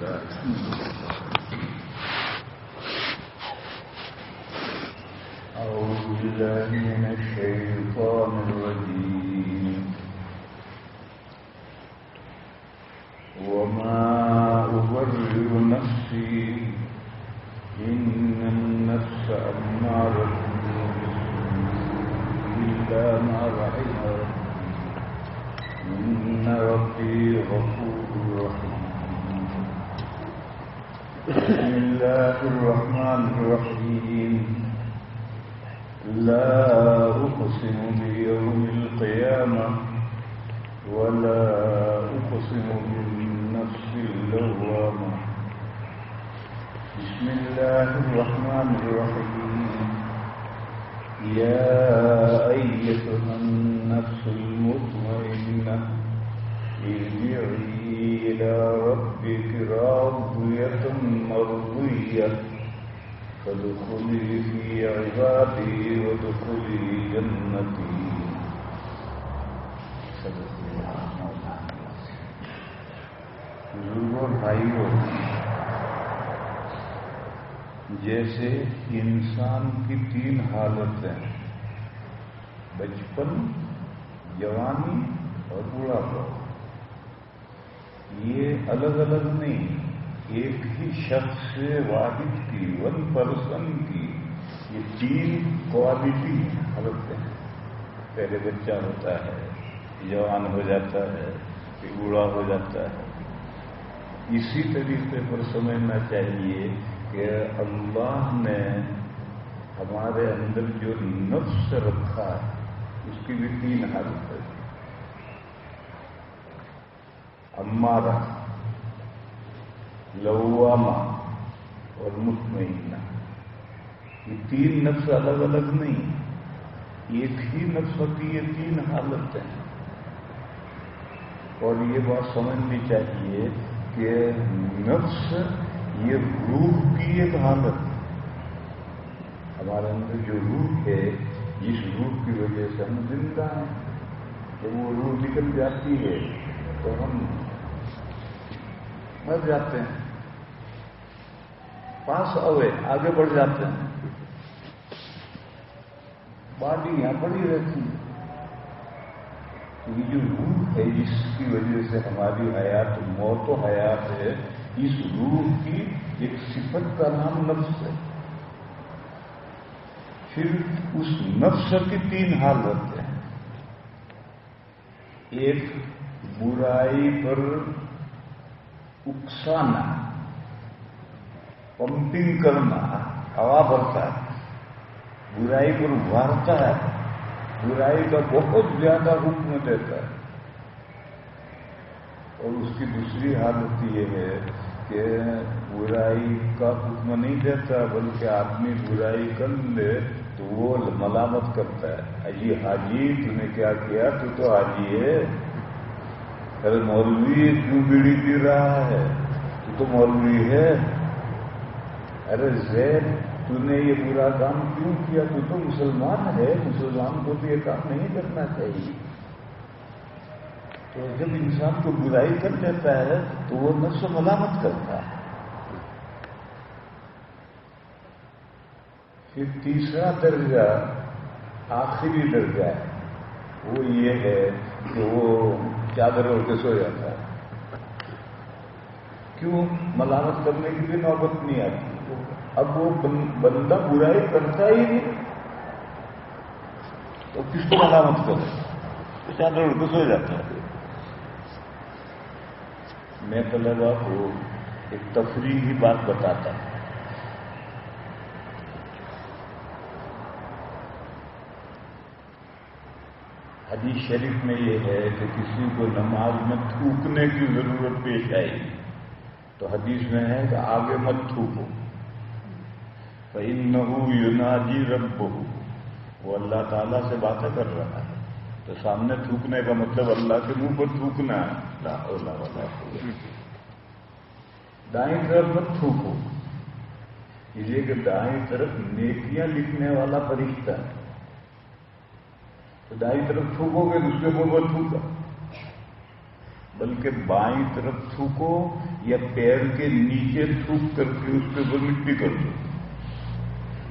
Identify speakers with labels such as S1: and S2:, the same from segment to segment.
S1: الله أعوذ بالله من الشيطان الرجيم وما أبرئ نفسي إن النفس أمارة إلا ما رحم ربي إن ربي غفور رحيم بسم الله الرحمن الرحيم لا أقسم بيوم القيامة ولا أقسم بالنفس اللوامة بسم الله الرحمن الرحيم يا أيتها النفس المطمئنة ارجعي إلى ربك راضية مرضية فادخلي في عبادي وادخلي جنتي بزرگوں بھائیوں، جیسے انسان کی تین حالتیں بچپن، جوانی اور بڑھاپا، یہ الگ الگ نہیں، ایک ہی شخص واحد کی، ون پرسن کی یہ تین کوالٹی حالتیں ہیں۔ پہلے بچہ ہوتا ہے، جوان ہو جاتا ہے، پھر بوڑھا ہو جاتا ہے۔ اسی طریقے پر سمجھنا چاہیے کہ اللہ نے ہمارے اندر جو نفس رکھا ہے اس کی بھی تین حالت ہے، امارہ، لوامہ اور مطمئنہ۔ یہ تین نفس الگ الگ نہیں، ایک ہی نفس کی یہ تین حالتیں ہیں۔ اور یہ بات سمجھنی چاہیے کہ نفس یہ روح کی ایک حالت ہے۔ ہمارے اندر جو روح ہے، جس روح کی وجہ سے ہم زندہ ہیں، جب وہ روح نکل جاتی ہے تو ہم مر جاتے ہیں، پاس اوے آگے بڑھ جاتے ہیں، باڈی یہاں پڑی رہتی ہے۔ یہ جو روح ہے جس کی وجہ سے ہماری حیات، موت و حیات ہے، اس روح کی ایک صفت کا نام نفس ہے۔ پھر اس نفس کی تین حالت ہیں، ایک برائی پر اکسانا، پمپنگ کرنا، ہوا بھرتا ہے، برائی پر ابھارتا ہے، برائی کا بہت زیادہ حکم دیتا ہے۔ اور اس کی دوسری حالت یہ ہے کہ برائی کا حکم نہیں دیتا، بلکہ آدمی برائی کر لے تو وہ ملامت کرتا ہے، اجی حاجی تو نے کیا کیا، تو حاجی ہے، ارے مولوی کیوں بیڑی پی رہا ہے، تو مولوی ہے، ارے زید تو نے یہ برا کام کیوں کیا، تو مسلمان ہے، مسلمان کو تو یہ کام نہیں کرنا چاہیے۔ تو جب انسان کو برائی کر دیتا ہے تو وہ نفس ملامت کرتا ہے۔ پھر تیسرا درجہ، آخری درجہ ہے، وہ یہ ہے کہ وہ چادر اوڑھ کے سو جاتا ہے۔ کیوں؟ ملامت کرنے کی بھی نوبت نہیں آتی۔ اب وہ بندہ برائی کرتا ہی نہیں تو کس کو ملامت کرے؟ تو چادر اوڑھ کے سو جاتا ہے۔ میں طلبا کو ایک تفریحی بات بتاتا ہوں۔ حدیث شریف میں یہ ہے کہ کسی کو نماز میں تھوکنے کی ضرورت پیش آئی تو حدیث میں ہے کہ آگے مت تھوکو، فَإِنَّهُ يُنَاجِي رَبَّهُ، وہ اللہ تعالیٰ سے باتیں کر رہا ہے۔ تو سامنے تھوکنے کا مطلب اللہ کے منہ پر تھوکنا ہے۔ لا حول ولا قوت۔ دائیں طرف مت تھوکو، اس لیے کہ دائیں طرف نیکیاں لکھنے والا فرشتہ ہے، تو دائیں طرف تھوکو گے تو اس کے منہ پر تھوکا، بلکہ بائیں طرف تھوکو، یا پیر کے نیچے تھوک کر کے اس کے اوپر مٹی کر دو.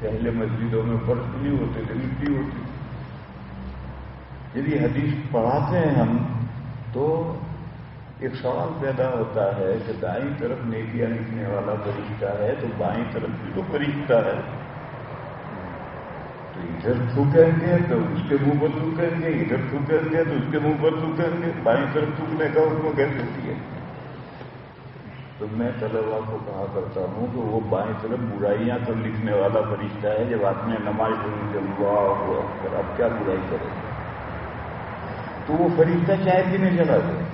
S1: پہلے مسجدوں میں فرش نہیں ہوتے تھے، مٹی ہوتی. یدی حدیث پڑھاتے ہیں ہم تو ایک سوال پیدا ہوتا ہے کہ دائیں طرف نیکیاں لکھنے والا فرشتہ ہے تو بائیں طرف بھی تو فرشتہ ہے. تو ادھر تھوکیں گے تو اس کے منہ پر تھوکیں گے، ادھر تھوکیں گے تو اس کے منہ پر تھوکیں گے. بائیں طرف تھوکنے کا اس کو کیسے کیا؟ تو میں طلبا کو کہا کرتا ہوں کہ وہ بائیں طرف برائیاں کر لکھنے والا فرشتہ ہے. جب آپ نے نماز پڑھی کہ اللہ اکبر، اب کیا برائی کرے گا؟ تو وہ فرشتہ چائے پینے چلا گیا.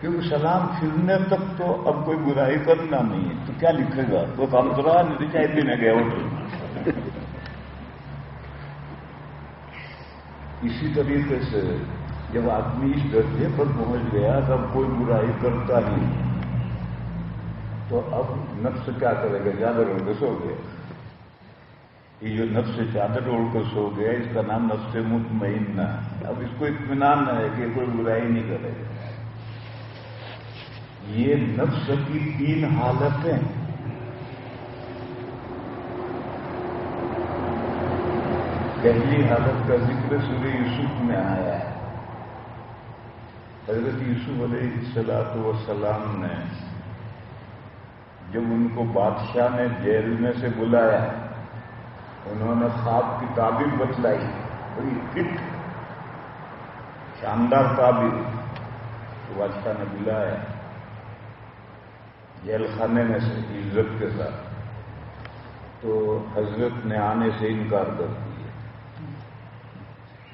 S1: کیونکہ سلام پھرنے تک تو اب کوئی برائی کرنا نہیں ہے، تو کیا لکھے گا؟ تو کام کرا نہیں، چائے پینے گیا ہوٹل. اسی طریقے سے جب آدمی اس درجے پر پہنچ گیا تب کوئی برائی کرتا ہی تو اب نفس کیا کرے گا؟ چادر اوڑھ کے سو گیا. یہ جو نفس چادر اوڑھ کر سو گیا اس کا نام نفس مطمئنہ. اب اس کو اطمینان ہے کہ کوئی برائی نہیں کرے گا. یہ نفس کی 3 حالتیں. پہلی حالت کا ذکر سورہ یوسف میں آیا ہے. حضرت یوسف علیہ السلام نے جب ان کو بادشاہ نے جیل میں سے بلایا، انہوں نے خواب کی تعبیر بتلائی، بڑی فٹ شاندار تعبیر. تو بادشاہ نے بلایا جیل خانے میں سے عزت کے ساتھ، تو حضرت نے آنے سے انکار کر دیا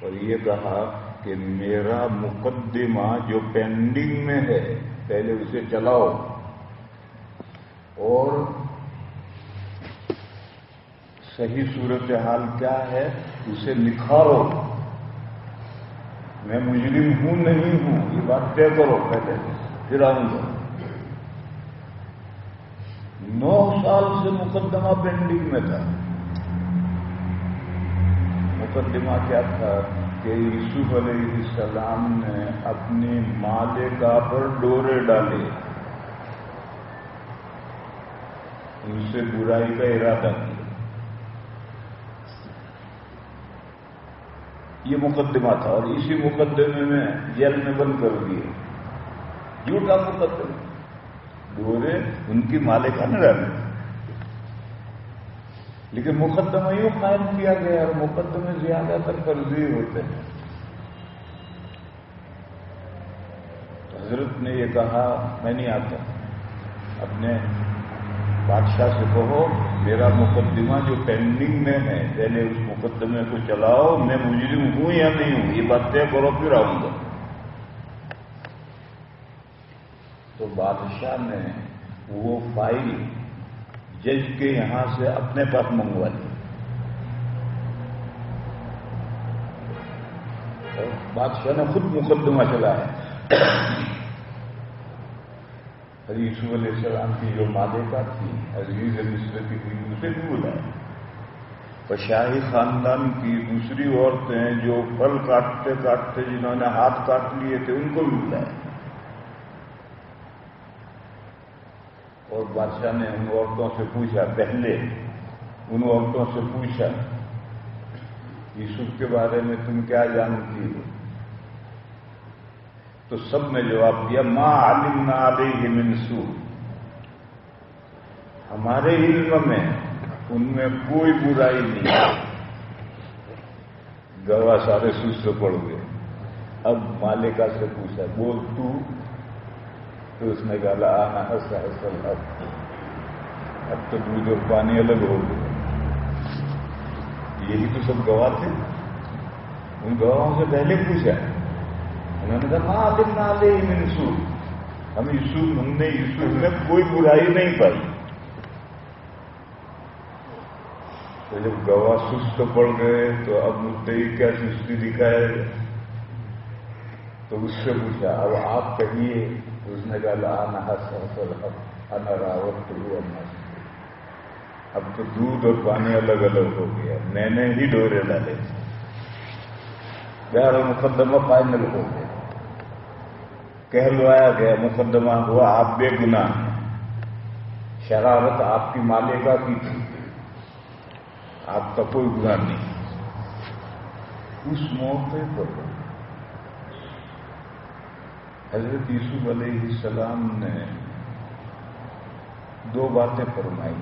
S1: اور یہ کہا کہ میرا مقدمہ جو پینڈنگ میں ہے پہلے اسے چلاؤ اور صحیح صورتحال کیا ہے اسے نکھارو. میں مجرم ہوں نہیں ہوں یہ بات طے کرو پہلے، پھر آؤں گا. 9 سال سے مقدمہ پینڈنگ میں تھا. مقدمہ کیا تھا کہ یوسف علیہ السلام نے اپنی مالکہ پر ڈورے ڈالے، ان سے برائی کا ارادہ کیا. یہ مقدمہ تھا اور اسی مقدمے میں جیل میں بند کر دیے. جھوٹا مقدمہ، ڈورے ان کی مالکہ نے ڈالے، لیکن مقدمہ یوں قائم کیا گیا اور مقدمے زیادہ تر فرضی ہوتے ہیں. تو حضرت نے یہ کہا میں نہیں آتا، اپنے بادشاہ سے کہو میرا مقدمہ جو پینڈنگ میں ہے پہلے اس مقدمے کو چلاؤ، میں مجرم ہوں یا نہیں ہوں یہ بات طے کرو پھر آؤں گا. تو بادشاہ نے وہ فائل جج کے یہاں سے اپنے پاس منگوا لی اور بادشاہ نے خود مقدمہ چلایا. حضرت یوسف علیہ السلام کی جو مالکہ تھی عزیز مصر کی تھی اسے بھی بلایا. اور شاہی خاندان کی دوسری عورتیں جو پھل کاٹتے کاٹتے جنہوں نے ہاتھ کاٹ لیے تھے ان کو بھی بلایا. اور بادشاہ نے ان عورتوں سے پوچھا، پہلے ان عورتوں سے پوچھا یوسف کے بارے میں تم کیا جانتی ہو؟ تو سب نے جواب دیا ما علمنا علیہ من سوء، ہمارے علم میں ان میں کوئی برائی نہیں. گواہ سارے سست پڑ گئے. اب مالکہ سے پوچھا بول تو اس نے کہا آنا حسل اب تو دودھ اور پانی الگ ہو گئے. یہی تو سب گواہ تھے. ان گواہوں سے پہلے پوچھا، انہوں نے کہا ماں علمنا علیہ من سوء، ہم نے یوسف میں کوئی برائی نہیں پائی. تو جب گواہ سست پڑ گئے تو اب مدعی کیا سستی دکھائے. تو اس سے پوچھا اب آپ کہیے. اس نے کہا انا حسل انا راوت ہوا مست، اب تو دودھ اور پانی الگ الگ ہو گیا، میں نے ہی ڈورے ڈالے. بہرحال مقدمہ فائنل ہو گیا. کہلوایا گیا، مقدمہ ہوا، آپ بے گناہ ہیں، شرارت آپ کی مالکہ کی تھی، آپ کا کوئی گناہ نہیں۔ اس موقع پر حضرت یوسف علیہ السلام نے دو باتیں فرمائی۔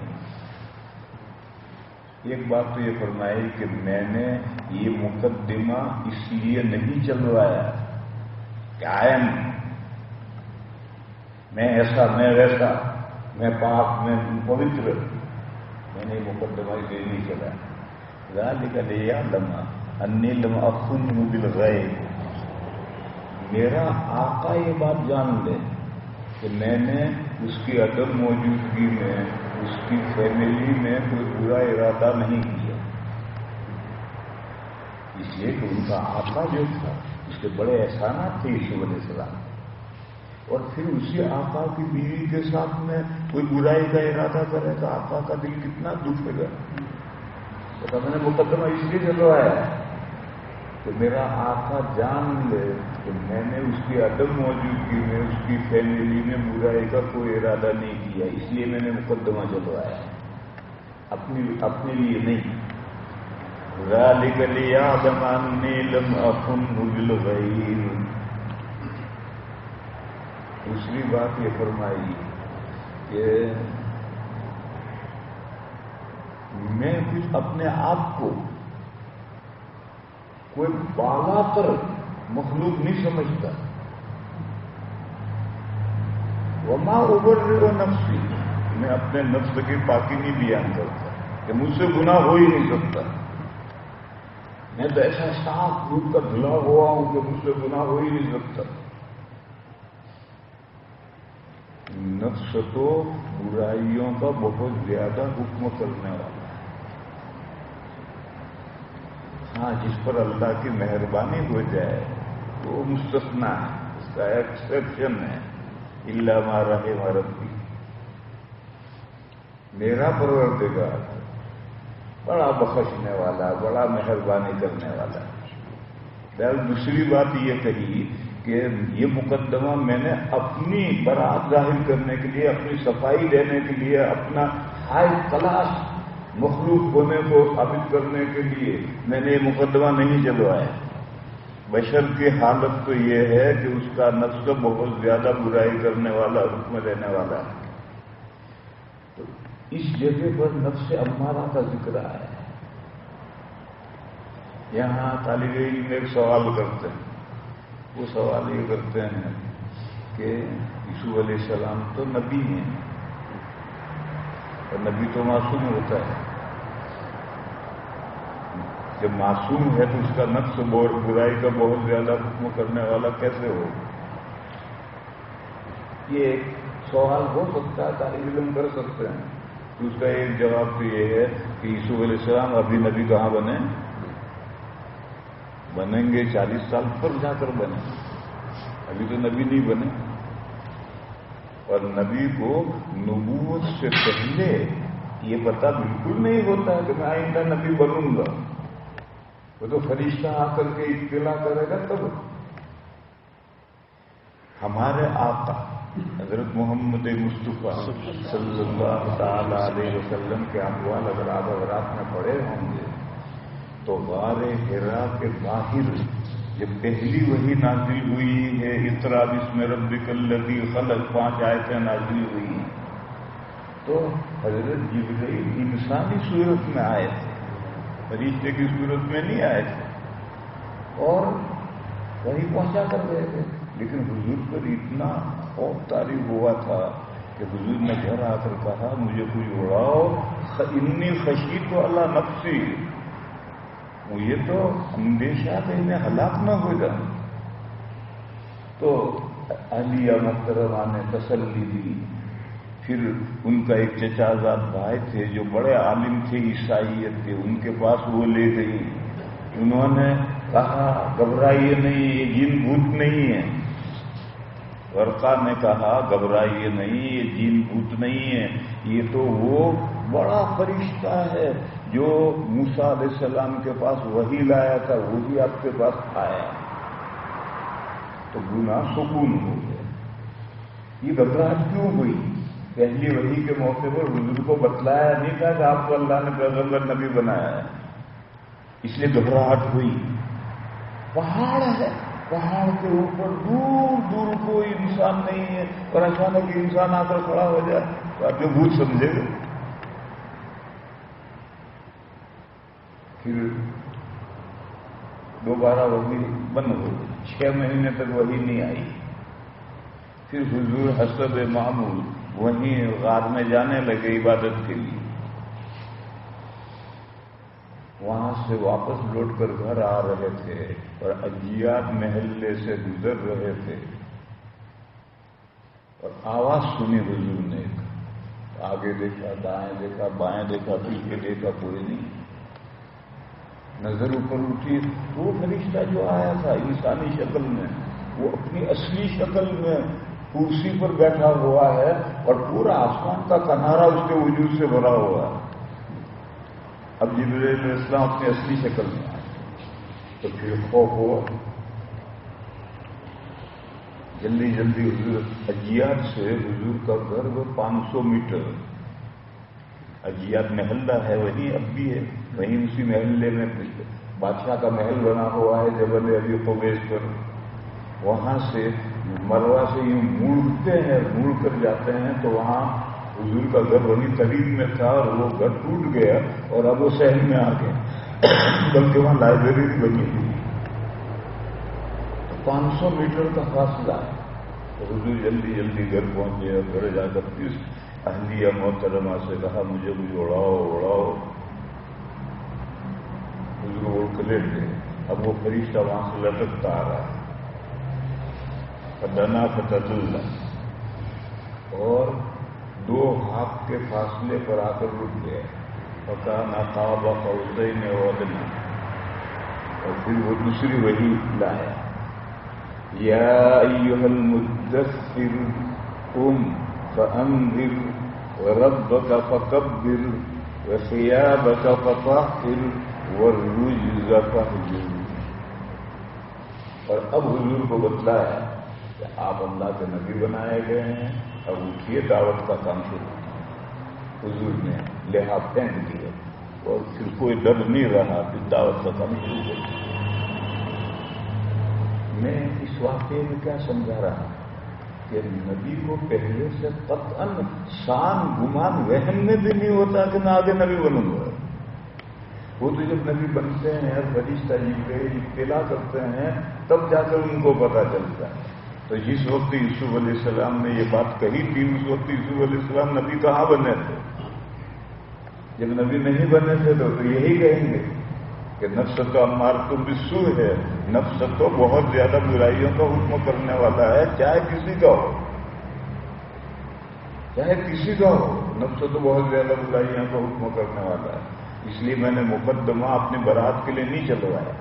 S1: ایک بات تو یہ فرمائی کہ میں نے یہ مقدمہ اس لیے نہیں چلوایا کہ آئم میں ایسا میں ویسا، میں پاک میں پوتر، میں نے مقدمہ اس لیے نہیں چلایا۔ ذالک لیعلم انی لم اخنہ بالغیب، میرا آقا یہ بات جان لے کہ میں نے اس کی عدم موجودگی میں اس کی فیملی میں کوئی برا ارادہ نہیں کیا، اس لیے کہ ان کا آقا جو تھا اس کے بڑے احسانات تھے یوسف علیہ السلام، اور پھر اسی آقا کی بیوی کے ساتھ میں کوئی برائی کا ارادہ کرے تو آقا کا دل کتنا دکھے گا۔ تو میں نے مقدمہ اس لیے چلوایا کہ میرا آقا جان لے کہ میں نے اس کی عدم موجودگی میں اس کی فیملی میں برائی کا کوئی ارادہ نہیں کیا، اس لیے میں نے مقدمہ چلوایا، اپنے لیے نہیں۔ ذالک لیعلم انی لم اخنہ بالغیب۔ دوسری بات یہ فرمائی کہ میں کچھ اپنے آپ کو کوئی بالا کر مخلوق نہیں سمجھتا، وما ابرئ نفسی، میں اپنے نفس کی پاکی نہیں بیان کرتا کہ مجھ سے گناہ ہو ہی نہیں سکتا، میں تو ایسا صاف دودھ کا دھلا ہوا ہوں کہ مجھ سے گناہ ہو ہی نہیں سکتا۔ نفس تو برائیوں کا بہت زیادہ حکم کرنے والا، ہاں جس پر اللہ کی مہربانی ہو جائے وہ مستثنا ہے، اس کا ایکسپشن ہے، الا ما رحم ربی، میرا پروردگار بڑا بخشنے والا، بڑا مہربانی کرنے والا۔ بہرحال دوسری بات یہ کہی کہ یہ مقدمہ میں نے اپنی برات ظاہر کرنے کے لیے، اپنی صفائی دینے کے لیے، اپنا ہائی کلاس مخلوق ہونے کو ثابت کرنے کے لیے میں نے یہ مقدمہ نہیں چلوایا۔ بشر کی حالت تو یہ ہے کہ اس کا نفس بہت زیادہ برائی کرنے والا، حکم دینے والا ہے۔ تو اس جگہ پر نفس امارہ کا ذکر آیا ہے۔ یہاں طالب علم ایک سوال کرتے ہیں، وہ سوال یہ کرتے ہیں کہ یوسف علیہ السلام تو نبی ہیں، اور نبی تو معصوم ہوتا ہے، جب معصوم ہے تو اس کا نفس برائی کا بہت زیادہ حکم کرنے والا کیسے ہو؟ یہ ایک سوال ہو سکتا ہے، طالب علم کر سکتے ہیں۔ تو اس کا ایک جواب تو یہ ہے کہ یوسف علیہ السلام ابھی نبی کہاں بنے؟ بنیں گے 40 سال پر جا کر بنے، ابھی تو نبی نہیں بنے۔ اور نبی کو نبوت سے پہلے یہ پتہ بالکل نہیں ہوتا ہے کہ میں آئندہ نبی بنوں گا، وہ تو فرشتہ آ کر کے اطلاع کرے گا تب۔ ہمارے آقا حضرت محمد مصطفیٰ صلی اللہ تعالی علیہ وسلم کے اقوال اگر آپ حضرات میں پڑھے ہوں گے تو غار حرا کے باہر جب پہلی وحی نازل ہوئی ہے، اقرا بسم ربک الذی خلق، 5 آیتیں نازل ہوئی ہیں، تو حضرت جبرائیل انسانی صورت میں آئے تھے، فرشتے کی صورت میں نہیں آئے تھے، اور وہی پہنچا کر گئے تھے۔ لیکن حضور پر اتنا خوف طاری ہوا تھا کہ حضور نے گھر آ کر کہا مجھے کوئی اڑاؤ، انی خشیت اللہ نفسی، مجھے تو اندیشہ کہ انہیں ہلاک نہ ہو جائے۔ تو اہلیہ محترمہ نے تسلی دی۔ پھر ان کا ایک چچا زاد بھائی تھے جو بڑے عالم تھے عیسائیت کے، ان کے پاس وہ لے گئی، انہوں نے کہا گھبرائیے نہیں، یہ جن بھوت نہیں ہے۔ ورقہ نے کہا گھبرائیے نہیں، یہ جن بھوت نہیں ہے، یہ تو وہ بڑا فرشتہ ہے جو موسیٰ علیہ السلام کے پاس وحی لایا تھا، وہی آپ کے پاس آیا۔ تو گناہ سکون ہو گیا۔ یہ گھبراہٹ کیوں ہوئی؟ پہلی وحی کے موقع پر حضور کو بتلایا نہیں تھا کہ آپ کو اللہ نے پیغمبر نبی بنایا ہے، اس لیے گھبراہٹ ہوئی۔ پہاڑ ہے، پہاڑ کے اوپر دور دور کوئی انسان نہیں ہے، اور اچانک انسان آ کر کھڑا ہو جائے تو آپ جو بھوت سمجھے گا۔ پھر دوبارہ وحی بند ہو گئی، 6 مہینے تک وحی نہیں آئی۔ پھر حضور حسب معمول وہیں غار میں جانے لگے عبادت کے لیے۔ وہاں سے واپس لوٹ کر گھر آ رہے تھے اور اجیاد محلے سے گزر رہے تھے، اور آواز سنی حضور نے، آگے دیکھا، دائیں دیکھا، بائیں دیکھا، پیچھے دیکھا، کوئی نہیں۔ نظر اوپر اٹھی، وہ فرشتہ جو آیا تھا انسانی شکل میں، وہ اپنی اصلی شکل میں کرسی پر بیٹھا ہوا ہے اور پورا آسمان کا کنارہ اس کے وجود سے بھرا ہوا ہے۔ اب جبرائیل علیہ السلام اپنی اصلی شکل میں آئے تو پھر خوف ہوا، جلدی جلدی حضور اجیاد سے، حضور کا گھر وہ 500 میٹر اجیاد محلہ ہے، وہیں اب بھی ہے، وہیں اسی محلے میں بادشاہ کا محل بنا ہوا ہے جبل ابی قبیس پر۔ وہاں سے مروہ سے یوں موڑتے ہیں، موڑ کر جاتے ہیں تو وہاں حضور کا گھر وہیں قریب میں تھا، اور وہ گھر ٹوٹ گیا اور اب وہ شہر میں آ گیا، بلکہ وہاں لائبریری بھی بنی ہوئی۔ 500 میٹر کا فاصلہ ہے، تو حضور جلدی جلدی گھر پہنچے، اور گھر جا کر پھر اہلیہ محترمہ سے کہا مجھے اڑاؤ اڑاؤ۔ حضور اوڑھ کے لیٹ گئے۔ اب وہ فرشتہ وہاں سے لٹکتا آ رہا ہے، فدنا فتدلہ، اور 2 ہاتھ کے فاصلے پر آ کر رک گیا، فکان قاب قوسین او ادنی۔ اور پھر وہ دوسری وحی لایا، یا ایھا المدثر قم فانذر وربک فکبر وثیابک فطہر والرجز فاہجر۔ اور اب حضور کو بتلایا کہ آپ اللہ کے نبی بنائے گئے ہیں، اب اٹھیے دعوت کا کام شروع۔ حضور نے لحاظ پھینک دیا اور پھر کوئی ڈر نہیں رہا، پھر دعوت کا کام شروع ہو گیا۔ میں اس واقعے میں کیا سمجھا رہا کہ نبی کو پہلے سے قطعاً شان گمان وہم میں بھی نہیں ہوتا کہ میں آگے نبی بنوں گا۔ وہ تو جب نبی بنتے ہیں، فرشتہ جبرائیل اطلاع کرتے ہیں، تب جا کر ان کو پتہ چلتا ہے۔ تو جس وقت یوسف علیہ السلام نے یہ بات کہی تھی، اس وقت یوسف علیہ السلام نبی کہاں بنے تھے؟ جب نبی نہیں بنے تھے تو یہی کہیں گے کہ نفس تو امارۃ بالسوء ہے، نفس تو بہت زیادہ برائیوں کا حکم کرنے والا ہے، چاہے کسی کا ہو، چاہے کسی کا ہو، نفس تو بہت زیادہ برائیوں کا حکم کرنے والا ہے۔ اس لیے میں نے مقدمہ اپنی برات کے لیے نہیں چلوایا،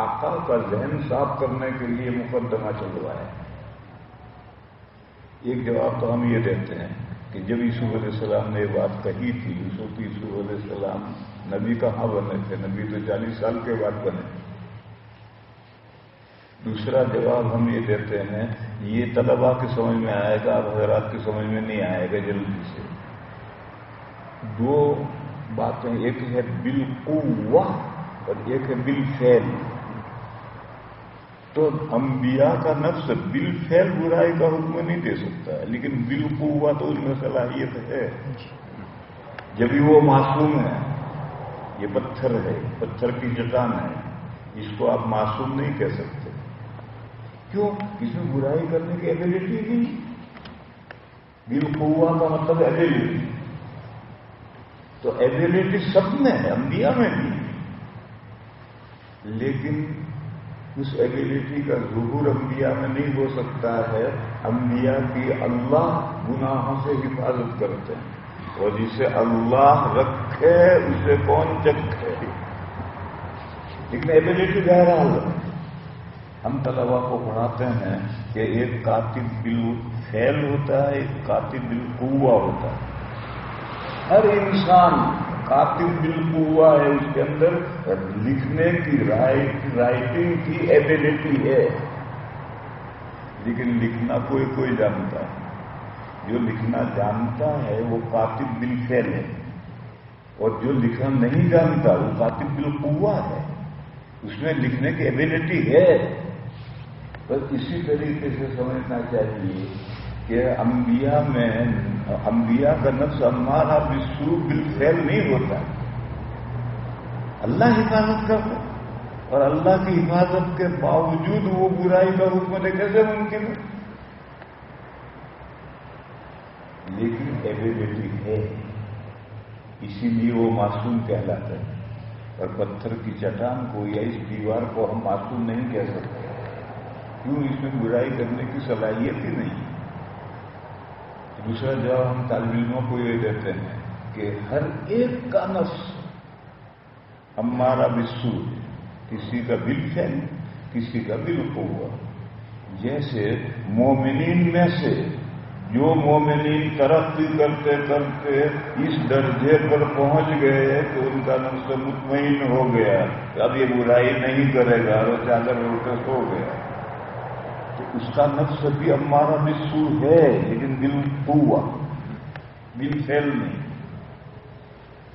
S1: آقا کا ذہن صاف کرنے کے لیے مقدمہ چلوایا۔ ایک جواب تو ہم یہ دیتے ہیں کہ جب یوسف علیہ السلام نے یہ بات کہی تھی، یوسف علیہ السلام نبی کہاں بنے تھے؟ نبی تو 40 سال کے بعد بنے۔ دوسرا جواب ہم یہ دیتے ہیں، یہ طلباء کی سمجھ میں آئے گا، اب حضرات کی سمجھ میں نہیں آئے گا جلدی سے۔ 2 باتیں، ایک ہے بالقوہ اور ایک ہے بالفعل۔ تو انبیاء کا نفس بالفعل برائی کا حکم نہیں دے سکتا ہے، لیکن بالقوہ تو ان میں صلاحیت ہے، جبھی وہ معصوم ہے۔ یہ پتھر ہے، پتھر کی چٹان ہے، اس کو آپ معصوم نہیں کہہ سکتے۔ کیوں؟ اس میں برائی کرنے کی ایبلٹی نہیں۔ بالقوہ کا مطلب ایبلٹی، تو ایبلٹی سب میں ہے، انبیاء میں بھی، لیکن اس ایبلٹی کا ظہور انبیاء میں نہیں ہو سکتا ہے۔ انبیاء کی اللہ گناہوں سے حفاظت کرتے ہیں، اور جسے اللہ رکھے اسے کون چکھے، لیکن ایبلٹی بہرحال ہے۔ ہم طلبا کو پڑھاتے ہیں کہ ایک کاتب بالفعل ہوتا ہے، ایک کاتب بالقوہ ہوتا ہے۔ ہر انسان کاتب بالقوہ ہے، اس کے اندر لکھنے کی رائٹنگ کی ایبلٹی ہے، لیکن لکھنا کوئی کوئی جانتا ہے۔ جو لکھنا جانتا ہے وہ کاتب بالفعل ہے، اور جو لکھنا نہیں جانتا وہ کاتب بالقوہ ہے، اس میں لکھنے کی ایبلٹی ہے۔ بس اسی طریقے سے سمجھنا چاہیے کہ انبیاء کا نفس امارہ بالسوء بالفعل نہیں ہوتا، اللہ حفاظت کرتا، اور اللہ کی حفاظت کے باوجود وہ برائی کا حکم دے کیسے ممکن ہے؟ لیکن ایبلٹی ہے، اسی لیے وہ معصوم کہلاتا ہے۔ اور پتھر کی چٹان کو یا اس دیوار کو ہم معصوم نہیں کہہ سکتے، کیوں؟ اس میں برائی کرنے کی صلاحیت ہی نہیں۔ دوسرا جواب ہم طالب علموں کو یہ دیتے ہیں کہ ہر ایک کا نفس امارہ بالسوء، کسی کا بالفعل، کسی کا بالقوہ۔ جیسے مومنین میں سے جو مومنین ترقی کرتے کرتے اس درجے پر پہنچ گئے کہ ان کا نفس مطمئن ہو گیا کہ اب یہ برائی نہیں کرے گا، وہ چادر اڑ کے سو گیا، تو اس کا نفس بھی امارہ بالسوء ہے، لیکن بالقوہ، بالفعل نہیں۔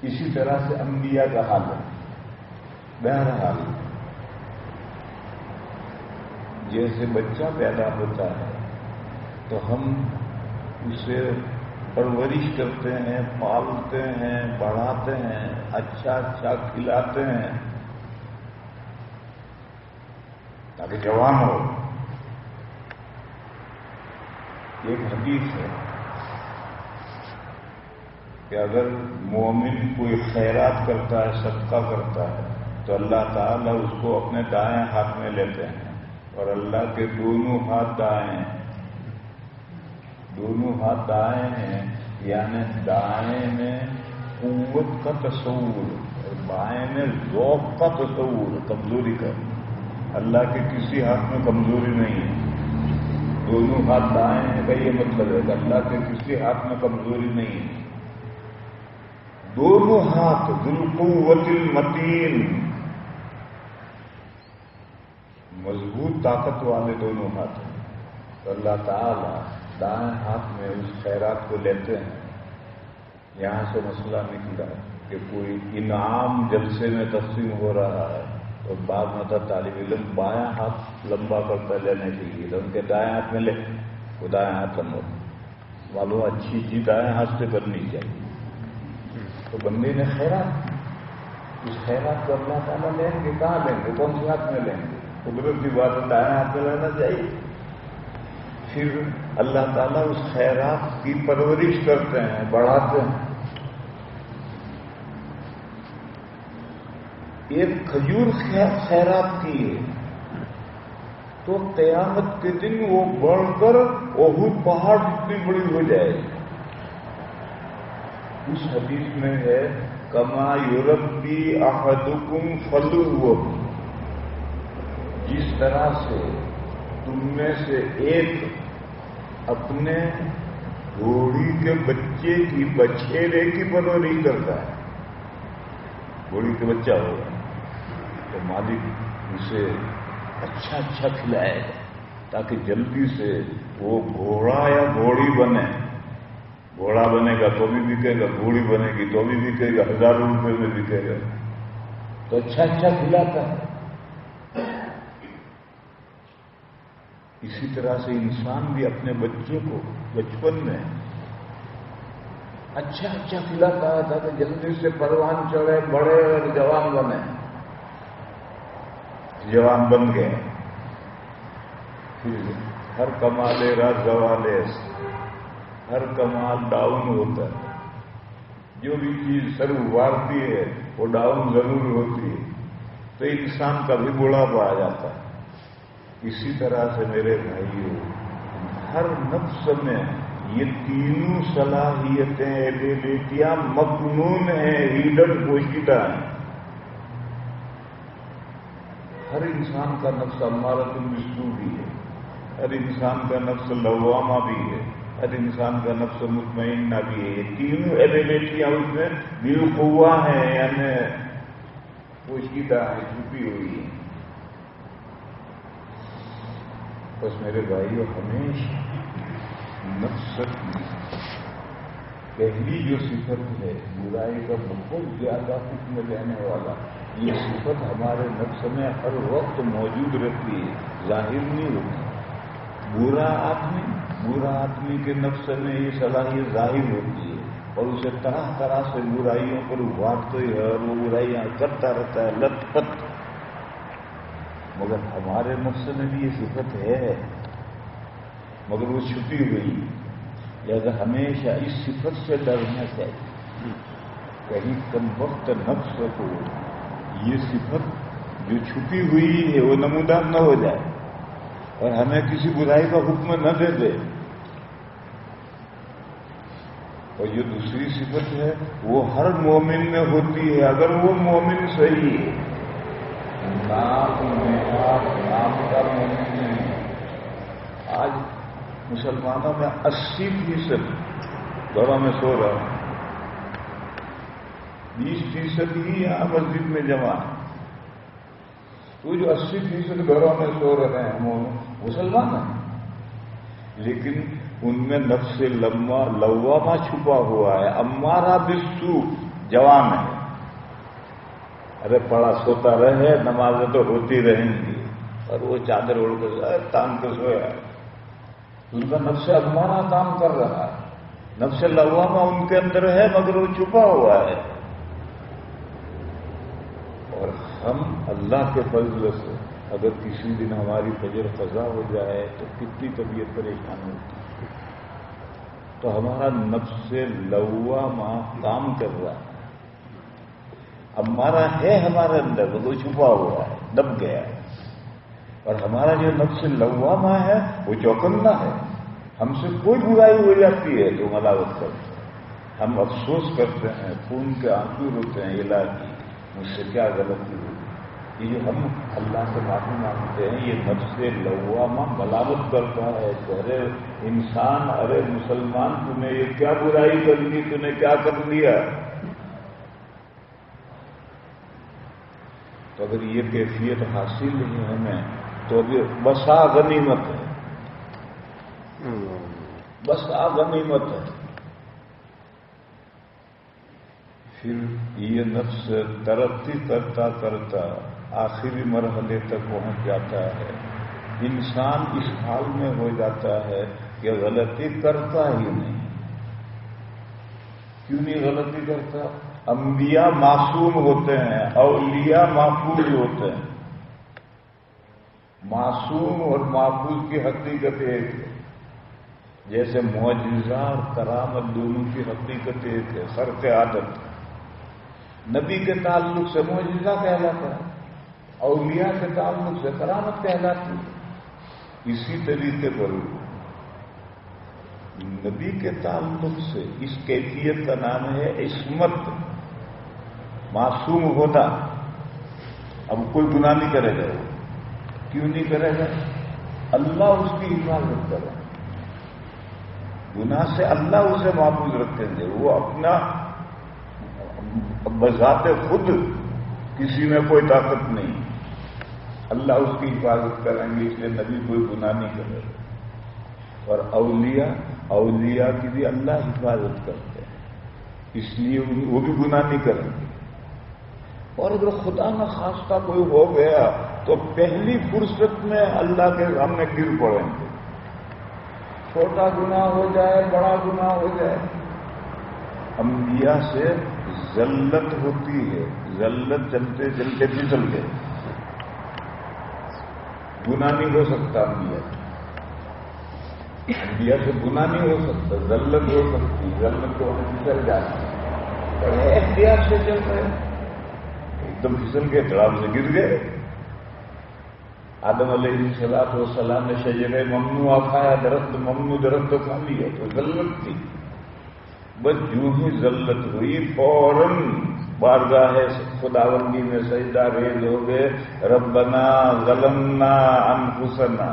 S1: اسی طرح سے انبیاء کا حال ہے۔ بہرحال جیسے بچہ پیدا ہوتا ہے تو ہم اسے پرورش کرتے ہیں، پالتے ہیں، بڑھاتے ہیں، اچھا اچھا کھلاتے ہیں تاکہ جوان ہو۔ ایک حدیث ہے کہ اگر مومن کوئی خیرات کرتا ہے، صدقہ کرتا ہے، تو اللہ تعالیٰ اس کو اپنے دائیں ہاتھ میں لیتے ہیں، اور اللہ کے دونوں ہاتھ دائیں ہیں، دونوں ہاتھ دائیں ہیں، یعنی دائیں میں قوت کا تصور اور بائیں میں ذوق کا تصور، کمزوری کا۔ اللہ کے کسی ہاتھ میں کمزوری نہیں ہے، دونوں ہاتھ دائیں ہیں کا یہ مطلب ہے کہ اللہ کے کسی ہاتھ میں کمزوری نہیں ہے۔ دونوں ہاتھ ذو القوت المتین، مضبوط طاقت والے دونوں ہاتھ ہیں، تو اللہ تعالی دائیں ہاتھ میں اس خیرات کو لیتے ہیں۔ یہاں سے مسئلہ نکلا کہ کوئی انعام جلسے میں تقسیم ہو رہا ہے تو بعض مدد طالب علم بائیں ہاتھ لمبا کرتا لینے کے لیے، تو ان کے دائیں ہاتھ میں لے، وہ دائیں ہاتھ لمبا، معلوم اچھی چیز دائیں ہاتھ سے کرنی چاہیے۔ تو بندے نے خیرات، اس خیرات کو اللہ تعالیٰ لیں گے، کہاں لیں گے؟ کون سے ہاتھ میں لیں گے؟ قدرت کی بات ہے، دائیں ہاتھ میں لینا چاہیے۔ پھر اللہ تعالیٰ اس خیرات کی پرورش کرتے ہیں، بڑھاتے ہیں۔ ایک کھجور خیرات کی ہے تو قیامت کے دن وہ بڑھ کر احد پہاڑ جتنی بڑی ہو جائے گی۔ اس حدیث میں ہے کما یربی احدکم فلوہ، جس طرح سے تم میں سے ایک اپنے گھوڑی کے بچے کی، بچھیرے کی پرورش کرتا ہے۔ گھوڑی کے بچہ ہوگا تو مالک اسے اچھا اچھا کھلائے گا تاکہ جلدی سے وہ گھوڑا یا گھوڑی بنے۔ گھوڑا بنے گا تو بھی بکے گا، گھوڑی بنے گی تو بھی بکے گا، ہزاروں روپے میں بکے گا، تو اچھا اچھا کھلاتا ہے۔ اسی طرح سے انسان بھی اپنے بچوں کو بچپن میں اچھا اچھا کھلاتا ہے تاکہ جلدی سے پروان چڑھے، بڑے اور جوان بنے۔ جوان بن گئے، پھر ہر کمال راز زوالے، ہر کمال ڈاؤن ہوتا ہے۔ جو بھی چیز سر ابھارتی ہے وہ ڈاؤن ضرور ہوتی ہے، تو انسان کا بھی بڑھاپا آ جاتا ہے۔ اسی طرح سے میرے بھائیوں، ہر نفس میں یہ تینوں صلاحیتیں، ایبلٹیاں مکنون ہیں، ہیڈن پوشیدہ ہیں۔ ہر انسان کا نفس امارۃ بالسوء بھی ہے، ہر انسان کا نفس لوامہ بھی ہے، ہر انسان کا نفس مطمئنہ بھی ہے۔ یہ تینوں ایبلٹیاں اس میں بالقوہ ہیں، یعنی پوشیدہ ہیں، چھپی ہوئی ہیں۔ بس میرے بھائیوں، ہمیشہ نفست میں پہلی جو صفت ہے برائی کا بہت زیادہ حکم لینے والا، یہ صفت ہمارے نفس میں ہر وقت موجود رہتی ہے، ظاہر نہیں ہوتی۔ برا آدمی کے نفس میں یہ صلاحیت ظاہر ہوتی ہے اور اسے طرح طرح سے برائیوں پر ابھارتے ہے اور وہ برائیاں کرتا رہتا ہے لت پت، مگر ہمارے نفس میں بھی یہ صفت ہے، مگر وہ چھپی ہوئی، لہذا ہمیشہ اس صفت سے ڈرنا چاہیے، کہیں کم وقت نفس کو یہ صفت جو چھپی ہوئی ہے وہ نمودار نہ ہو جائے اور ہمیں کسی برائی کا حکم نہ دے دے۔ اور یہ دوسری صفت ہے وہ ہر مومن میں ہوتی ہے، اگر وہ مومن صحیح ہے، نام کا مومن نہیں۔ آج مسلمانوں میں 80% گھروں میں سو رہا ہے، 20% ہی یہاں مسجد میں جمع ہے، تو جو 80% گھروں میں سو رہے ہیں وہ مسلمان ہیں، لیکن ان میں نفس لوامہ چھپا ہوا ہے، امارہ بالسو جوان ہے، ارے پڑا سوتا رہے، نمازیں تو ہوتی رہیں گی، اور وہ چادر اوڑھ کر تان کے سویا ہے، ان کا نفس امارہ کام کر رہا ہے، نفس لوامہ ان کے اندر ہے مگر وہ چھپا ہوا ہے۔ اور ہم اللہ کے فضل سے اگر کسی دن ہماری فجر قضا ہو جائے تو کتنی طبیعت پریشان ہوتی ہے، تو ہمارا نفس لوامہ کام کر رہا ہے، ہمارا ہے ہمارے اندر وہ چھپا ہوا ہے، دب گیا ہے، اور ہمارا جو نفس لوامہ ہے وہ چوکنا ہے، ہم سے کوئی برائی ہو جاتی ہے تو ملاوت کرتے ہیں، ہم افسوس کرتے ہیں، خون کے آنسو روتے ہیں، الہی مجھ سے کیا غلطی ہوئی۔ یہ جو ہم اللہ سے معافی مانگتے ہیں یہ نفس لوامہ ملامت کرتا ہے کہ ارے انسان، ارے مسلمان، تو نے یہ کیا برائی کر لی، تو نے کیا کر لیا۔ تو اگر یہ کیفیت حاصل نہیں ہمیں تو ابھی بسا غنیمت ہے، بسا غنیمت ہے۔ پھر یہ نفس ترقی کرتا کرتا آخری مرحلے تک پہنچ جاتا ہے، انسان اس حال میں ہو جاتا ہے کہ غلطی کرتا ہی نہیں۔ کیوں نہیں غلطی کرتا؟ انبیاء معصوم ہوتے ہیں، اولیاء محفوظ ہوتے ہیں۔ معصوم اور محفوظ کی حقیقت ایک ہے، جیسے معجزہ اور کرامت دونوں کی حقیقت ایک ہے، خرق عادت۔ نبی کے تعلق سے معجزہ کہلاتا ہے، اولیاء کے تعلق سے کرامت کہلاتی ہے۔ اسی طریقے پر نبی کے تعلق سے اس کیفیت کا نام ہے عصمت، معصوم ہوتا۔ اب کوئی گناہ نہیں کرے گا، کیوں نہیں کرے گا؟ اللہ اس کی حفاظت کرے، گناہ سے اللہ اسے محفوظ رکھیں گے، وہ اپنا بذات خود کسی میں کوئی طاقت نہیں، اللہ اس کی حفاظت کریں گے، اس لیے نبی کوئی گناہ نہیں کرے گا۔ اور اولیاء کی بھی اللہ حفاظت کرتے ہیں، اس لیے وہ بھی گناہ نہیں کریں گے۔ اور اگر خدا نہ خواستہ کوئی ہو گیا تو پہلی فرصت میں اللہ کے سامنے گر پڑیں گے، چھوٹا گناہ ہو جائے، بڑا گناہ ہو جائے۔ انبیاء سے ذلت ہوتی ہے، ذلت چلتے چلتے پھسل گئے، گناہ نہیں ہو سکتا انبیاء سے گناہ نہیں ہو سکتا، ذلت ہو سکتی، ذلت تو ہمیں پھسل جاتی، بڑے احتیاط سے چل رہے، ایک دم پھسل گئے، دڑام سے گر گئے۔ آدم علیہ السلام نے شجرہ ممنوع کھایا، درخت ممنوع درخت کھا لیا، تو ذلت تھی، بس جو ہی ذلت ہوئی فوراً بارگاہ خداوندی میں سجدہ ریز ہو گئے، ربنا ظلمنا انفسنا،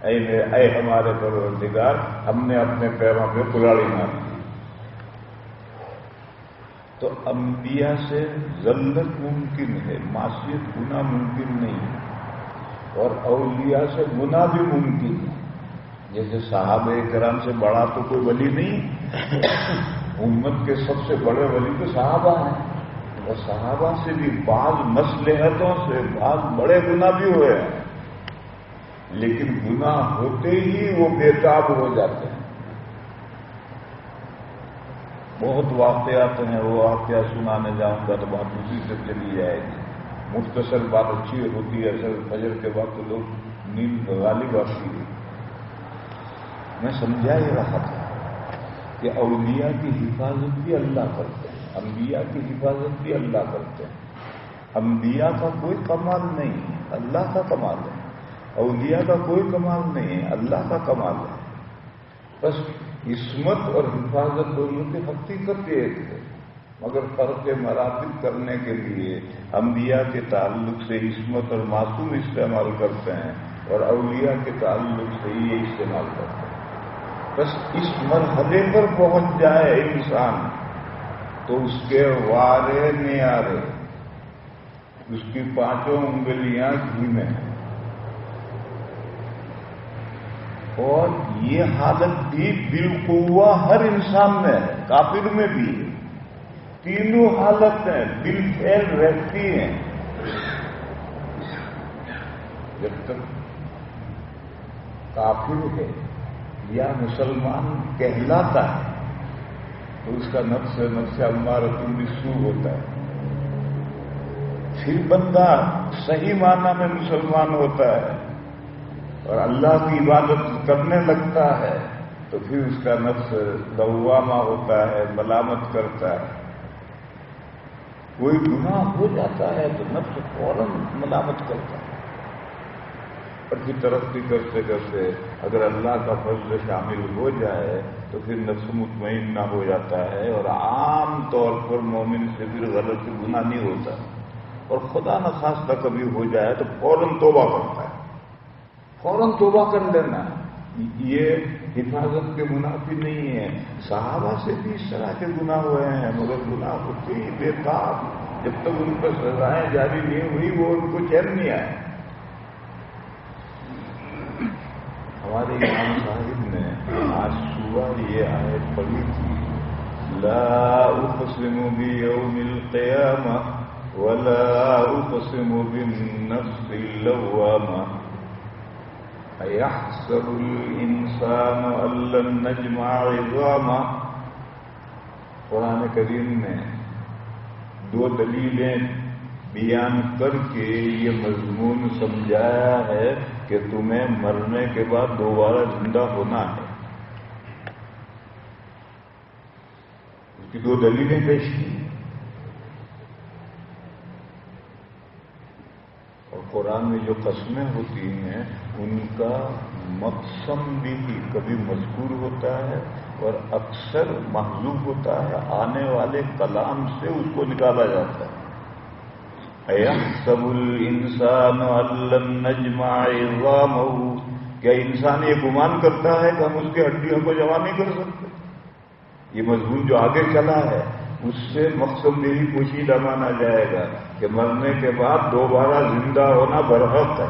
S1: اے ہمارے پروردگار، ہم نے اپنے پیروں پہ کلاڑی مار دی۔ تو انبیاء سے ذلت ممکن ہے، معصیت گناہ ممکن نہیں ہے، اور اولیاء سے گناہ بھی ممکن ہے، جیسے صحابہ کرام سے بڑا تو کوئی ولی نہیں، امت کے سب سے بڑے ولی تو صحابہ ہیں، اور صحابہ سے بھی بعض مصلحتوں سے بعض بڑے گناہ بھی ہوئے ہیں، لیکن گناہ ہوتے ہی وہ بےتاب ہو جاتے ہیں۔ بہت واقعات ہیں، وہ واقعہ سنانے جاؤں گا تو بات اسی سے چلی جائے گی۔ مختصر بات اچھی ہوتی ہے، اصل فجر کے بعد تو لوگ نیند غالب آتی ہے۔ میں سمجھا ہی رہا تھا کہ اولیاء کی حفاظت بھی اللہ کرتے ہیں، انبیاء کی حفاظت بھی اللہ کرتے ہیں۔ انبیاء کا کوئی کمال نہیں، اللہ کا کمال ہے۔ اولیاء کا کوئی کمال نہیں ہے، اللہ کا کمال ہے۔ بس عصمت اور حفاظت دونوں کی حقیقت ایک ہے، مگر فرق مراتب کرنے کے لیے انبیاء کے تعلق سے عصمت اور معصوم استعمال کرتے ہیں، اور اولیاء کے تعلق سے یہ استعمال کرتے ہیں۔ بس اس مرحلے پر پہنچ جائے انسان تو اس کے وارے نیارے، اس کی پانچوں انگلیاں گھی میں ہیں، اور یہ حالت بھی بالقوہ ہر انسان میں ہے، کافر میں بھی ہے۔ تینوں حالتیں بالفعل رہتی ہیں۔ جب تک کافر ہے یا مسلمان کہلاتا ہے تو اس کا نفس امارۃ بالسوء ہوتا ہے۔ پھر بندہ صحیح معنی میں مسلمان ہوتا ہے اور اللہ کی عبادت کرنے لگتا ہے تو پھر اس کا نفس لوامہ ہوتا ہے، ملامت کرتا ہے۔ کوئی گناہ ہو جاتا ہے تو نفس فوراً ملامت کرتا ہے، اور پھر ترقی کرتے کرتے اگر اللہ کا فضل شامل ہو جائے تو پھر نفس مطمئنہ ہو جاتا ہے، اور عام طور پر مومن سے پھر غلط گناہ نہیں ہوتا، اور خدا نخواستہ کبھی ہو جائے تو فوراً توبہ کرتا ہے، فوراً توبہ کر لینا۔ یہ حفاظت کے منافی نہیں ہے۔ صحابہ سے بھی اس طرح کے گناہ ہوئے ہیں، مگر گناہ ہوتے ہی بےتاب، جب تک ان پر سزائیں جاری نہیں ہوئی وہ ان کو چین نہیں آئے۔ ہمارے امام صاحب نے آج صبح یہ آیت پڑھی تھی، لا اقسم بیوم القیامہ ولا اقسم بالنفس اللوامہ ایحسب الانسان ان لن نجمع عظامہ۔ قرآن کریم نے دو دلیلیں بیان کر کے یہ مضمون سمجھایا ہے کہ تمہیں مرنے کے بعد دوبارہ زندہ ہونا ہے۔ اس کی دو دلیلیں پیش کی، اور قرآن میں جو قسمیں ہوتی ہیں ان کا مقسم بھی کبھی مذکور ہوتا ہے اور اکثر محذوف ہوتا ہے، آنے والے کلام سے اس کو نکالا جاتا ہے۔ ایحسب الانسان ان لن نجمع عظامہ، کیا انسان یہ گمان کرتا ہے کہ ہم اس کی ہڈیوں کو جمع نہیں کر سکتے؟ یہ مضمون جو آگے چلا ہے اس سے مقصد بھی پوشیدہ مانا جائے گا کہ مرنے کے بعد دوبارہ زندہ ہونا برحق ہے۔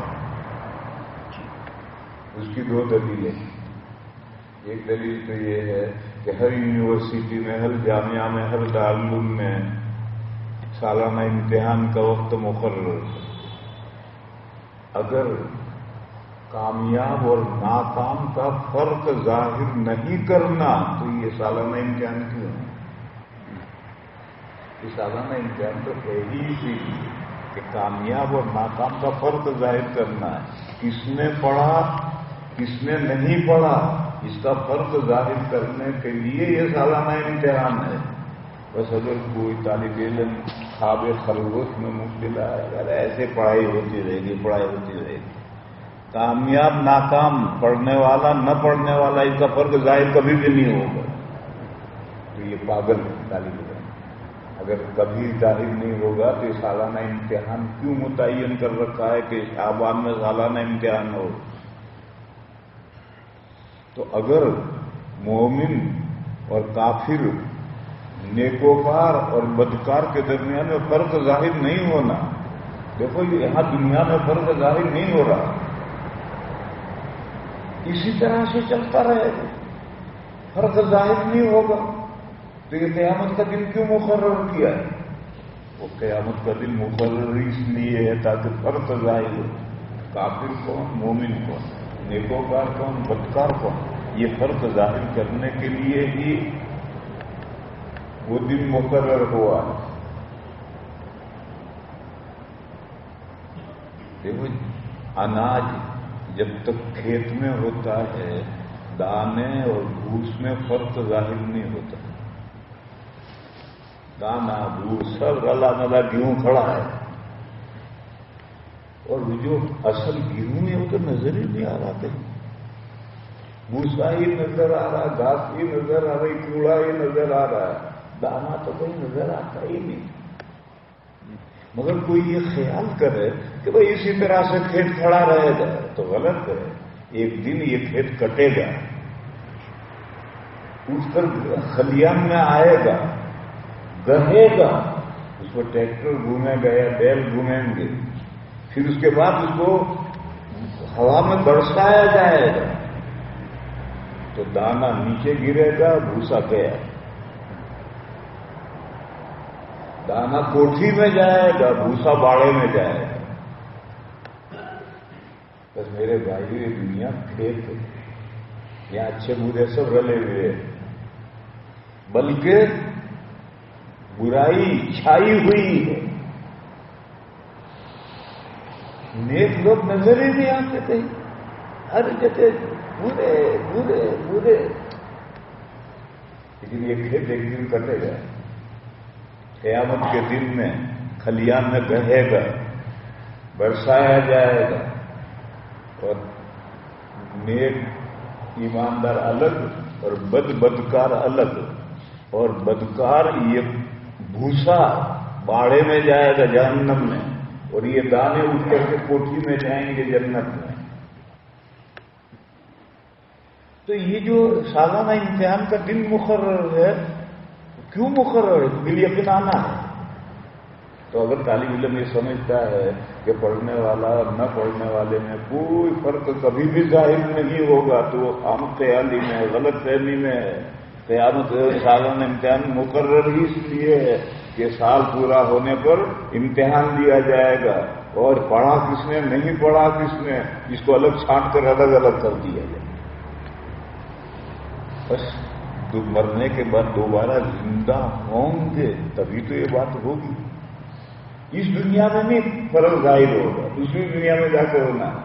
S1: اس کی دو دلیلیں، ایک دلیل تو یہ ہے کہ ہر یونیورسٹی میں، ہر جامعہ میں، ہر دارالعلوم میں سالانہ امتحان کا وقت مقرر، اگر کامیاب اور ناکام کا فرق ظاہر نہیں کرنا تو یہ سالانہ امتحان کیوں ہے؟ یہ سالانہ امتحان تو ہے ہی اسی لیے کہ کامیاب اور ناکام کا فرق ظاہر کرنا ہے، کس نے پڑھا کس نے نہیں پڑھا اس کا فرق ظاہر کرنے کے لیے یہ سالانہ امتحان ہے۔ بس اگر کوئی طالب علم خواب خلوت میں مبتلا ہے، اگر ایسے پڑھائی ہوتی رہے گی، پڑھائی ہوتی رہے گی، کامیاب ناکام، پڑھنے والا نہ پڑھنے والا، اس کا فرق ظاہر کبھی بھی نہیں ہوگا، تو یہ پاگل طالب علم۔ اگر کبھی ظاہر نہیں ہوگا تو یہ سالانہ امتحان کیوں متعین کر رکھا ہے کہ شعبان میں سالانہ امتحان ہو؟ تو اگر مومن اور کافر، نیکوکار اور بدکار کے درمیان میں فرق ظاہر نہیں ہونا، دیکھو یہاں دنیا میں فرق ظاہر نہیں ہو رہا، اسی طرح سے چلتا رہے گا، فرق ظاہر نہیں ہوگا۔ تو یہ قیامت کا دن کیوں مقرر کیا ہے؟ وہ قیامت کا دن مقرر اس لیے ہے تاکہ فرق ظاہر ہو، کافر کون، مومن کون، نیکوکار کون، بدکار کون، یہ فرق ظاہر کرنے کے لیے ہی وہ دن مقرر ہوا۔ دیکھو اناج جب تک کھیت میں ہوتا ہے دانے اور بھوس میں فرق ظاہر نہیں ہوتا، دانا بھوس سب رلا ملا گیہوں کھڑا ہے، اور جو اصل گیہوں ہے وہ تو نظر ہی نہیں آ رہا کہیں، بھوسا ہی نظر آ رہا، گھاس ہی نظر آ رہی، کوڑا ہی نظر آ رہا ہے، دانا تو کہیں نظر آتا ہی نہیں۔ مگر کوئی یہ خیال کرے کہ بھائی اسی طرح سے کھیت کھڑا رہے گا تو غلط ہے، ایک دن یہ کھیت کٹے گا، اٹھ کر خلیان میں آئے گا، گہے گا، اس کو ٹریکٹر گھومے گا یا بیل گھومیں گے، پھر اس کے بعد اس کو ہوا میں برسایا جائے گا تو دانا نیچے گرے گا، بھوسا گیا، دانا کوٹھی میں جائے گا، بھوسا باڑے میں جائے گا۔ بس میرے بھائی یہ دنیا کھیت ہے، یہاں اچھے برے سب رلے ہوئے، بلکہ برائی چھائی ہوئی ہے، نیک لوگ نظر ہی نہیں آتے کہیں، ہر جگہ برے برے برے۔ لیکن یہ کھیت ایک دن کٹے گا، قیامت کے دن میں کھلیان میں گہے گا، برسایا جائے گا، اور نیک ایماندار الگ اور بدکار الگ، اور بدکار یہ بھوسا باڑے میں جائے گا جہنم میں، اور یہ دانے اٹھ کر کے کوٹھی میں جائیں گے جنت میں۔ تو یہ جو سالانہ امتحان کا دن مقرر ہے، کیوں مقرر ہے؟ بالیقین آنا ہے۔ تو اگر طالب علم یہ سمجھتا ہے کہ پڑھنے والا اور نہ پڑھنے والے میں کوئی فرق کبھی بھی ظاہر نہیں ہوگا تو وہ عام خیالی میں، غلط فہمی میں ہے۔ قیامت سالانہ امتحان مقرر ہی اس لیے ہے کہ سال پورا ہونے پر امتحان لیا جائے گا، اور پڑھا کس نے نہیں پڑھا کس نے، اس کو الگ چھانٹ کر الگ الگ کر دیا جائے۔ بس مرنے کے بعد دوبارہ زندہ ہوں گے تبھی تو یہ بات ہوگی، اس دنیا میں نہیں فرق ظاہر ہوگا، دوسری دنیا میں جا کر ہونا ہے،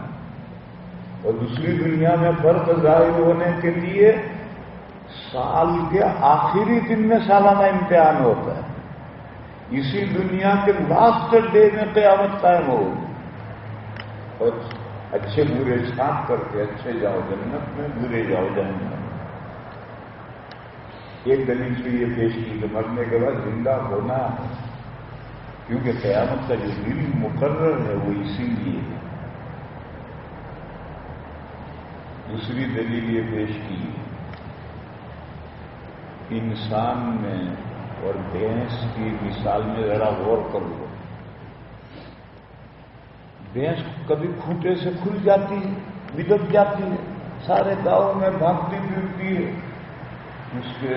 S1: اور دوسری دنیا میں فرق ظاہر ہونے کے لیے سال کے آخری دن میں سالانہ امتحان ہوتا ہے، اسی دنیا کے لاسٹ ڈے میں قیامت قائم ہوگی، اور اچھے برے چھانٹ کر کے اچھے جاؤ جنت میں، برے جاؤ جہنم میں۔ ایک دلیل سے یہ پیش کی کہ مرنے کے بعد زندہ ہونا ہے، کیونکہ قیامت کا جو دن مقرر ہے وہ اسی لیے ہے۔ دوسری دلیل یہ پیش کی، انسان میں اور بھینس کی مثال میں ذرا غور کر لو۔ بھینس کبھی کھوٹے سے کھل جاتی ہے، بلک جاتی ہے، سارے گاؤں میں بھاگتی پھرتی ہے، اس کے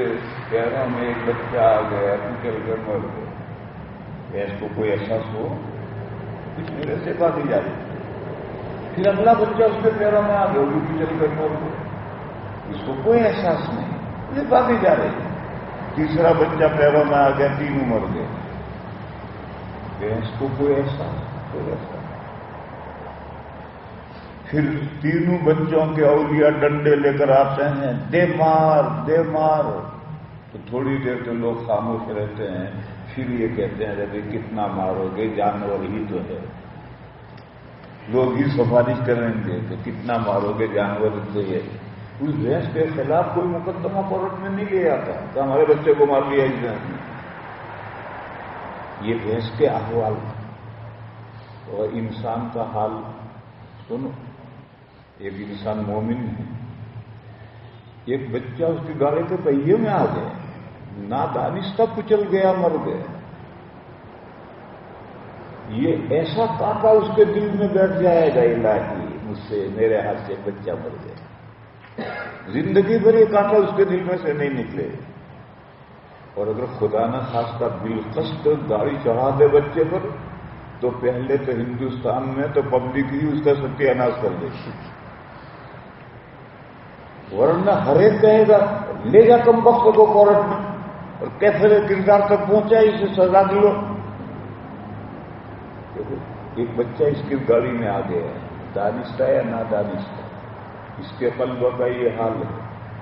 S1: پیروں میں ایک بچہ آ گیا، کچل کر مر گیا، بھینس کو کوئی احساس ہو؟ کچھ میرے سے بھاگی جا رہی، پھر اگلا بچہ اس کے پیروں میں آ گیا، وہ بھی کچل کر مر گیا، اس کو کوئی احساس نہیں، یہ بھاگی جا رہی۔ تیسرا بچہ پیروں میں آ گیا، تینوں مر گئے، بھینس کو کوئی احساس نہیں۔ پھر تینوں بچوں کے اولیاء ڈنڈے لے کر آتے ہیں، دے مار دے مار، تو تھوڑی دیر تو لوگ خاموش رہتے ہیں، پھر یہ کہتے ہیں ارے کتنا مارو گے، جانور ہی تو ہے، لوگ ہی سفارش کریں گے کہ کتنا مارو گے، جانور تو ہے۔ اس بھینس کے خلاف کوئی مقدمہ کورٹ میں نہیں لے آتا کہ ہمارے بچے کو مار لیا اس بھینس نے۔ یہ بھینس کے احوال اور انسان کا حال سنو۔ ایک انسان مومن ہے، ایک بچہ اس کی گاڑی کے پہیے میں آ گیا، نادانستہ کچل گیا، مر گیا، یہ ایسا کانٹا اس کے دل میں بیٹھ جائے گا الہی، مجھ سے میرے ہاتھ سے بچہ مر گیا، زندگی بھر یہ کانٹا اس کے دل میں سے نہیں نکلے. اور اگر خدا نہ خواستہ بالقصد گاڑی چڑھا دے بچے پر تو پہلے تو ہندوستان میں تو پبلک ہی اس کا ستیہ ناش کر دے. ورنہ ہر ایک کہے گا لے جا کم وقت کو کورٹ میں اور کیفے کردار تک پہنچا اسے سزا دلو. ایک بچہ اس کی گاڑی میں آ گیا ہے، دانستہ یا نادانستہ، اس کے قلب کا یہ حال ہے.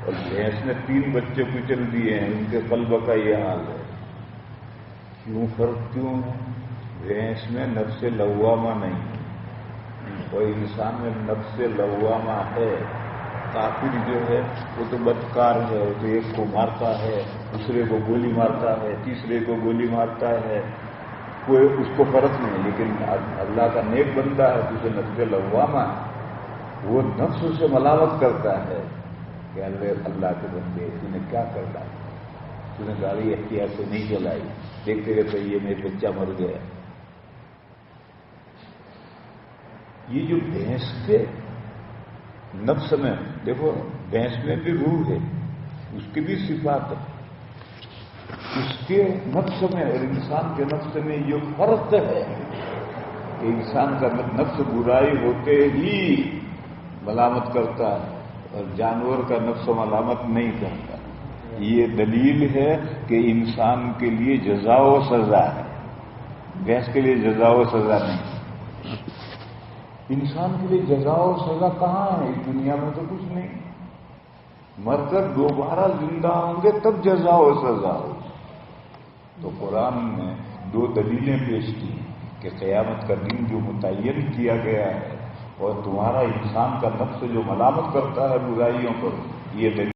S1: اور بھینس نے 3 بچے کچل دیے ہیں، ان کے قلب کا یہ حال ہے. کیوں فرق کیوں ہے؟ بھینس میں نفس لوامہ نہیں ہے اور انسان میں نفس لوامہ ہے. کافر جو ہے وہ تو بدکار ہے، وہ تو ایک کو مارتا ہے، دوسرے کو گولی مارتا ہے، تیسرے کو گولی مارتا ہے، کوئی اس کو فرق نہیں. لیکن اللہ کا نیک بندہ ہے تو اسے نفس لوامہ ہے، وہ نفس سے ملامت کرتا ہے کہ اللہ کے بندے تو نے کیا کر ڈالا، تو نے گاڑی احتیاط سے نہیں چلائی، دیکھتے رہتے یہ میرا بچہ مر گیا. یہ جو بھینس کے نفس میں دیکھو، بھینس میں بھی روح ہے، اس کی بھی صفات ہے، اس کے نفس میں اور انسان کے نفس میں یہ فرق ہے کہ انسان کا نفس برائی ہوتے ہی ملامت کرتا ہے اور جانور کا نفس ملامت نہیں کرتا. یہ دلیل ہے کہ انسان کے لیے جزا و سزا ہے، بھینس کے لیے جزا و سزا نہیں. انسان کے لیے جزا و سزا کہاں ہے؟ اس دنیا میں تو کچھ نہیں. مر کر دوبارہ زندہ ہوں گے تب جزا و سزا ہو. تو قرآن نے 2 دلیلیں پیش کی کہ قیامت کا دن جو متعین کیا گیا ہے اور تمہارا انسان کا نفس جو ملامت کرتا ہے برائیوں پر، یہ دلیل